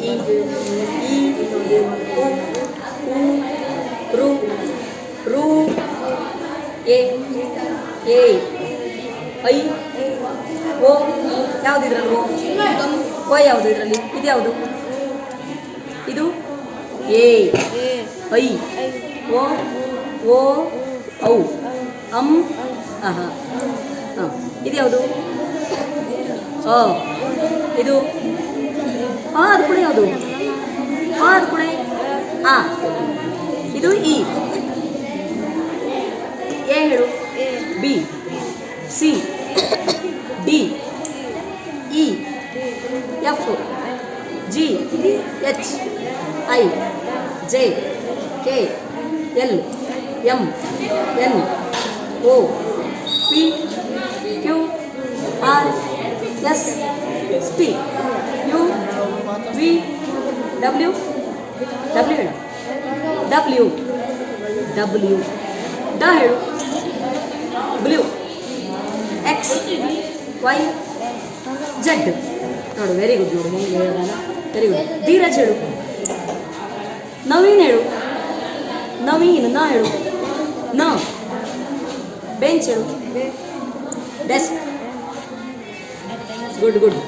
ಈ ಈ ಉ ರು ರು ಎ ಎ ಐ ಓ ಯಾವುದು ಇದರಲ್ಲಿ ಓ ಯಾವುದು ಇದರಲ್ಲಿ ಇದು ಯಾವುದು ಇದು ಎ ಐ ಓ ಓ ಔ ಅಂ ಆಹಾ ಹಾಂ ಇದು ಯಾವುದು ಇದು ಅದು ಕೂಡ ಯಾವುದು ಅದು ಕೂಡ ಆ ಇದು ಇ ಎ ಹೇಳು B C D E F G H I J K L M N O P Q R S P U V W W ಹೇಳು ಡಬ್ಲ್ಯೂ ಡಬ್ಲ್ಯೂ ಡ ಹೇಳು ಬ್ಲ್ಯೂ ಎಕ್ಸ್ ವೈ ಜೆಡ್ ನೋಡು ವೆರಿ ಗುಡ್ ನೋಡು ಹೆಂಗೆ ಹೇಳೋಣ very good Dheeraj ಹೇಳು ನವೀನ್ ಹೇಳು ನವೀನ್ ನ ಹೇಳು ನ ಬೆಂಚ್ ಹೇಳು ಡೆಸ್ಕ್ ಗುಡ್ ಗುಡ್